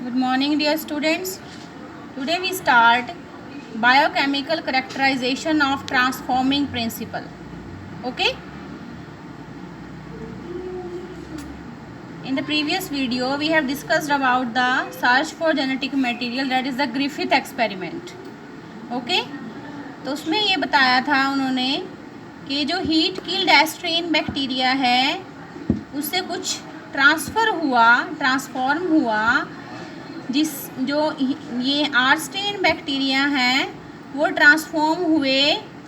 Good morning, dear students. Today we start biochemical characterization of transforming principle. Okay? In the previous video, we have discussed about the search for genetic material, that is the Griffith experiment. Okay? तो उसमें ये बताया था उन्होंने कि जो heat killed एस्ट्रेन bacteria है उससे कुछ ट्रांसफॉर्म हुआ जिस जो ये आर स्ट्रेन बैक्टीरिया हैं वो ट्रांसफॉर्म हुए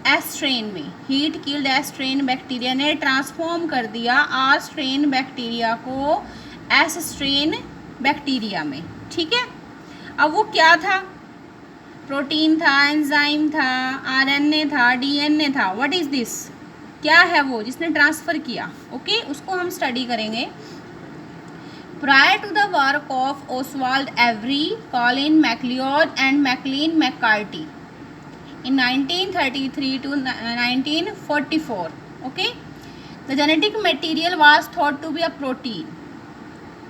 एस स्ट्रेन में। Heat killed S strain bacteria ने ट्रांसफॉर्म कर दिया आर स्ट्रेन बैक्टीरिया को एस स्ट्रेन बैक्टीरिया में। ठीक है, अब वो क्या था? प्रोटीन था, एंजाइम था, आरएनए था, डीएनए था। What is this? क्या है वो जिसने ट्रांसफ़र किया? ओके, उसको हम स्टडी करेंगे। Prior to the work of Oswald Avery, Colin MacLeod and Maclean McCarthy in 1933 to 1944, okay, the genetic material was thought to be a protein.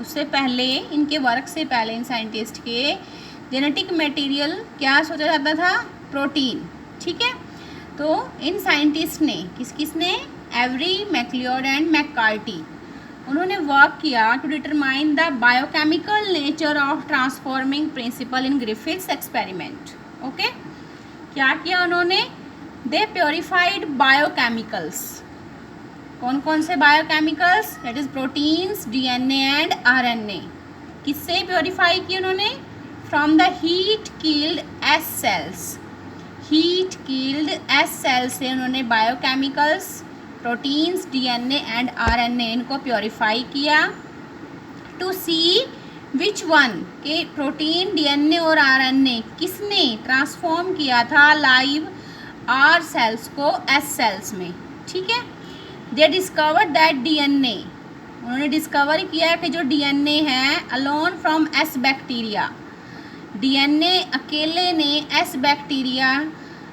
उससे पहले, इनके वर्क से पहले इन साइंटिस्ट के जेनेटिक मटेरियल क्या सोचा जाता था? प्रोटीन। ठीक है, तो इन साइंटिस्ट ने किसने? एवरी, मैक्लियोड एंड मैककार्टी, उन्होंने वर्क किया to determine the biochemical nature of transforming principle in Griffith's experiment. Okay, क्या किया उन्होंने? They purified biochemicals. कौन कौन से biochemicals? That is proteins, DNA and RNA. किससे प्योरीफाई किए उन्होंने? From the heat killed S cells. Heat killed S cells से उन्होंने biochemicals, proteins, DNA and RNA, इनको प्योरीफाई किया टू सी विच वन के प्रोटीन, डीएनए और आरएनए किसने ट्रांसफॉर्म किया था लाइव आर सेल्स को एस सेल्स में। ठीक है, दे डिस्कवर दैट डीएनए, उन्होंने डिस्कवर किया कि जो डीएनए है alone from S bacteria, DNA अकेले ने एस बैक्टीरिया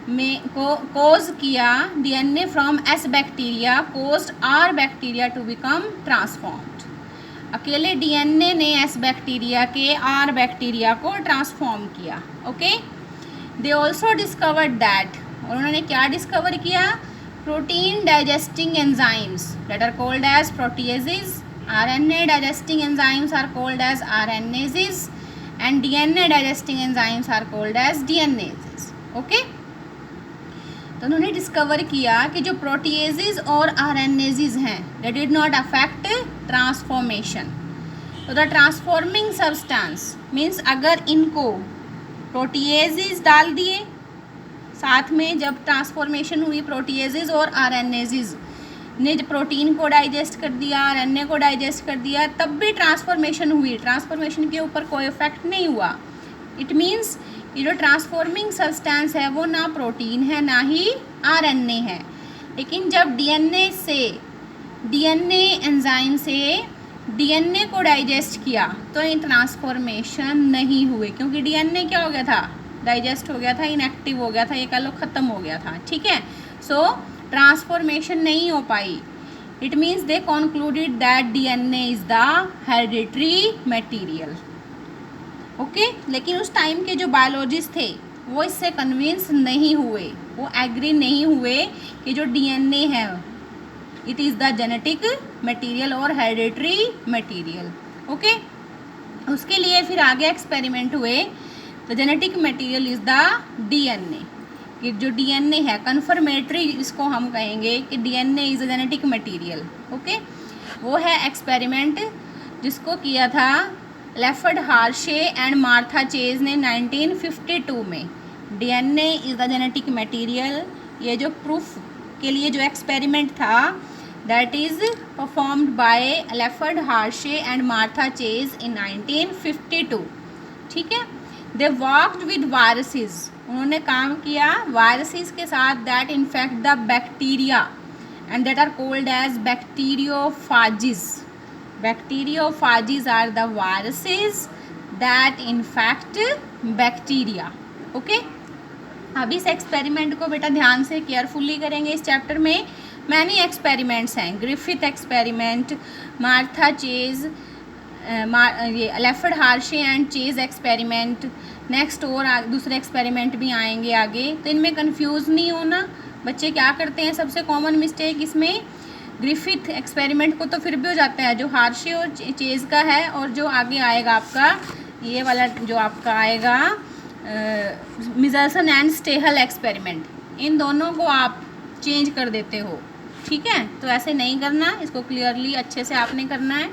में को कोज किया, DNA from S bacteria caused R bacteria to become transformed. अकेले डीएनए ने एस बैक्टीरिया के आर बैक्टीरिया को ट्रांसफॉर्म किया। Okay, they also discovered that, और उन्होंने क्या डिस्कवर किया? Protein digesting enzymes that are called as proteases, RNA digesting enzymes are called as RNases and DNA digesting enzymes are called as DNases. Okay, तो उन्होंने discover किया कि जो proteases और आरएनएजेस हैं they did not affect transformation. तो the transforming substance means अगर इनको प्रोटीएजेस डाल दिए साथ में, जब ट्रांसफॉर्मेशन हुई प्रोटीएजेस और आरएनएजेस ने प्रोटीन को डाइजेस्ट कर दिया, आरएनए को डाइजेस्ट कर दिया, तब भी ट्रांसफॉर्मेशन हुई, ट्रांसफॉर्मेशन के ऊपर कोई इफेक्ट नहीं हुआ। इट मीन्स ये जो ट्रांसफॉर्मिंग सब्सटेंस है वो ना प्रोटीन है ना ही आरएनए है। लेकिन जब डीएनए एंजाइम से डीएनए को डाइजेस्ट किया तो ये ट्रांसफॉर्मेशन नहीं हुए, क्योंकि डीएनए क्या हो गया था? डाइजेस्ट हो गया था, इनएक्टिव हो गया था, ये कह लो ख़त्म हो गया था। ठीक है, सो ट्रांसफॉर्मेशन नहीं हो पाई। It means they concluded that DNA is the hereditary material. Okay, लेकिन उस टाइम के जो बायोलॉजिस्ट थे वो इससे कन्विंस नहीं हुए, वो एग्री नहीं हुए कि जो डीएनए है it is the genetic material और हेरिडिटरी मटेरियल। ओके, उसके लिए फिर आगे एक्सपेरिमेंट हुए। The genetic material is the DNA, कि जो डीएनए है कन्फर्मेटरी, इसको हम कहेंगे कि DNA is the genetic material. Okay, वो है एक्सपेरिमेंट जिसको किया था leopard Hershey and Martha chase ने 1952 में। DNA is the genetic material, ये जो प्रूफ के लिए जो एक्सपेरिमेंट था that is performed by Alfred Hershey and Martha Chase in 1952। ठीक है, दे वर्कड विद वायरसेस, उन्होंने काम किया वायरसेस के साथ that infect the bacteria and that are called as bacteriophages. Bacteriophages are the viruses that infect bacteria. Okay? अब इस experiment को बेटा ध्यान से केयरफुली करेंगे। इस चैप्टर में मैनी एक्सपेरिमेंट्स हैं, ग्रिफिथ एक्सपेरिमेंट, मार्था चेज ये leopard Hershey and chase experiment, next और दूसरे एक्सपेरिमेंट भी आएंगे आगे, तो इनमें कंफ्यूज नहीं होना। बच्चे क्या करते हैं, सबसे कॉमन मिस्टेक इसमें ग्रिफिथ एक्सपेरिमेंट को तो फिर भी हो जाता है, जो हार्शे और चेज का है, और जो आगे आएगा आपका ये वाला जो आपका आएगा मिजल्सन एंड स्टेहल एक्सपेरिमेंट, इन दोनों को आप चेंज कर देते हो, ठीक है। तो ऐसे नहीं करना, इसको क्लियरली अच्छे से आपने करना है।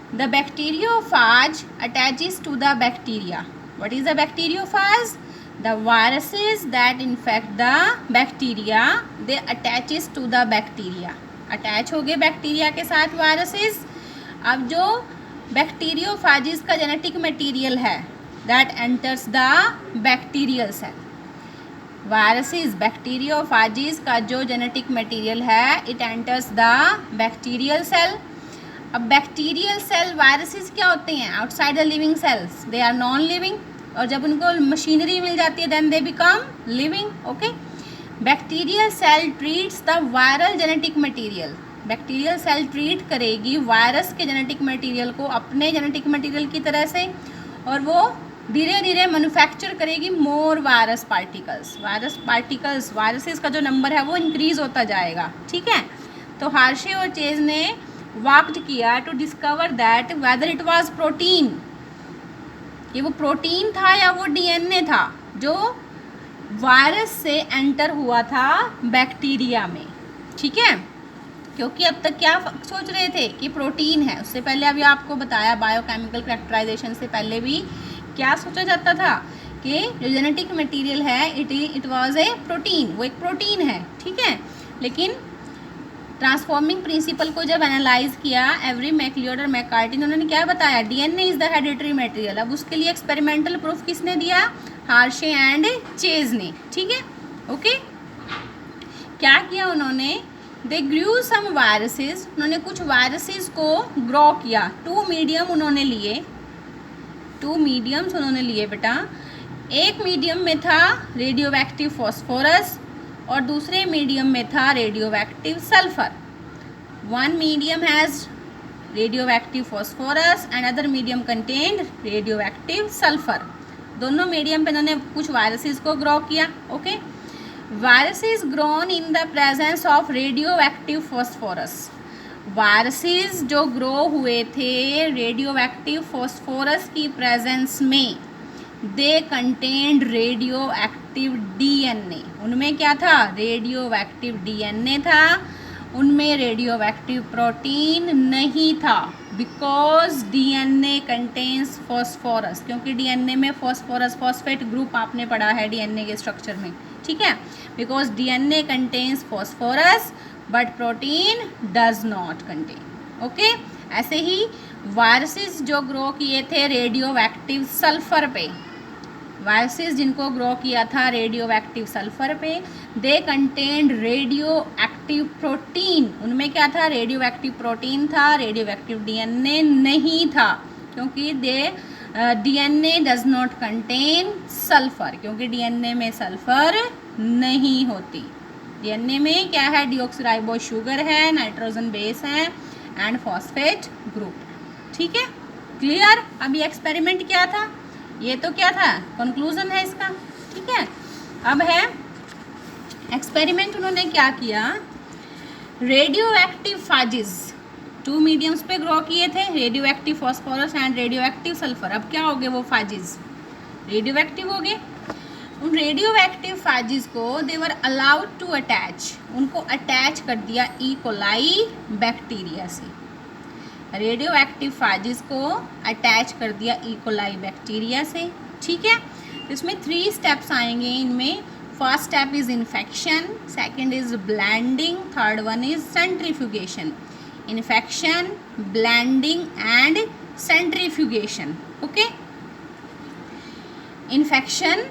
The bacteriophage attaches to the bacteria. What is the bacteriophage? The viruses that infect the bacteria, they attaches to the bacteria. Attach हो गए बैक्टीरिया के साथ वायरसेस। अब जो बैक्टीरियोफाजिस का जेनेटिक मटेरियल है that enters the bacterial cell. Viruses bacteriophages का जो जेनेटिक मटेरियल है it enters the bacterial cell. अब बैक्टीरियल सेल वायरसेस क्या होते हैं? Outside the living cells, they are non living, और जब उनको मशीनरी मिल जाती है then they become living. Okay, bacterial cell treats the viral genetic material. Bacterial cell treat करेगी वायरस के जेनेटिक मटेरियल को अपने जेनेटिक मटेरियल की तरह से, और वो धीरे धीरे मैन्युफैक्चर करेगी मोर वायरस पार्टिकल्स। वायरसेस का जो नंबर है वो इंक्रीज होता जाएगा, ठीक है। तो हार्शे और चेज ने वर्कड किया to discover that whether it was protein, कि वो प्रोटीन था या वो डीएनए था जो वायरस से एंटर हुआ था बैक्टीरिया में, ठीक है। क्योंकि अब तक क्या सोच रहे थे कि प्रोटीन है, उससे पहले अभी आपको बताया बायोकेमिकल कैरेक्टराइजेशन से पहले भी क्या सोचा जाता था कि जो जेनेटिक मटेरियल है इट वाज ए प्रोटीन, वो एक प्रोटीन है, ठीक है। लेकिन ट्रांसफॉर्मिंग प्रिंसिपल को जब एनालाइज किया एवरी मैकलियोड और मैककार्टी ने, उन्होंने क्या बताया? DNA is the hereditary material. अब उसके लिए एक्सपेरिमेंटल प्रूफ किसने दिया? हार्शे एंड चेज ने, ठीक है। ओके, क्या किया उन्होंने? दे ग्रू सम वायरसेस, उन्होंने कुछ वायरसेस को ग्रो किया। टू मीडियम्स उन्होंने लिए बेटा। एक मीडियम में था रेडियो एक्टिव फॉस्फोरस और दूसरे मीडियम में था radio active sulphur. One medium has radio active phosphorus and other medium contained radio active sulphur. दोनों मीडियम पे इन्होंने कुछ वायरसेस को ग्रो किया। Okay, viruses grown in the presence of radio active phosphorus. Viruses जो grow हुए थे radio active phosphorus की प्रेजेंस में, दे कंटेन्ड रेडियो एक्टिव डीएनए। उनमें क्या था? रेडियो एक्टिव डीएनए था, उनमें रेडियो एक्टिव प्रोटीन नहीं था। बिकॉज डीएनए कंटेन्स फॉस्फोरस, क्योंकि डीएनए में फॉस्फोरस फॉस्फेट ग्रुप आपने पढ़ा है डीएनए के स्ट्रक्चर में, ठीक है। Because DNA contains phosphorus but protein does not contain. Okay, ऐसे ही वायरसेस जो ग्रो किए थे रेडियो एक्टिव सल्फर पे, वायरसेस जिनको ग्रो किया था रेडियो एक्टिव सल्फर पे, दे कंटेन्ड रेडियो एक्टिव प्रोटीन। उनमें क्या था? रेडियो एक्टिव प्रोटीन था, रेडियो एक्टिव डीएनए नहीं था, क्योंकि DNA does not contain sulphur, क्योंकि डीएनए में सल्फर नहीं होती। डीएनए में क्या है? डीऑक्सीराइबोज शुगर है, नाइट्रोजन बेस है एंड फॉस्फेट ग्रुप, ठीक है। क्लियर? अब ये एक्सपेरिमेंट क्या था? ये तो क्या था? कंक्लूजन है इसका, ठीक है। अब है एक्सपेरिमेंट उन्होंने क्या किया? रेडियो एक्टिव फाजिस टू मीडियम्स पे ग्रो किए थे, radio active phosphorus and radio active sulphur. अब क्या हो गए वो फाजिस? रेडियो एक्टिव हो गए। उन रेडियो एक्टिव फाजिस को दे वर अलाउड टू अटैच, उनको अटैच कर दिया ई कोलाई बैक्टीरिया से। रेडियो एक्टिव फाजिस को अटैच कर दिया ई कोलाई बैक्टीरिया से, ठीक है। इसमें 3 स्टेप्स आएंगे इनमें। First step is infection, second is blending, third one is centrifugation. Infection, blending and centrifugation. Okay, infection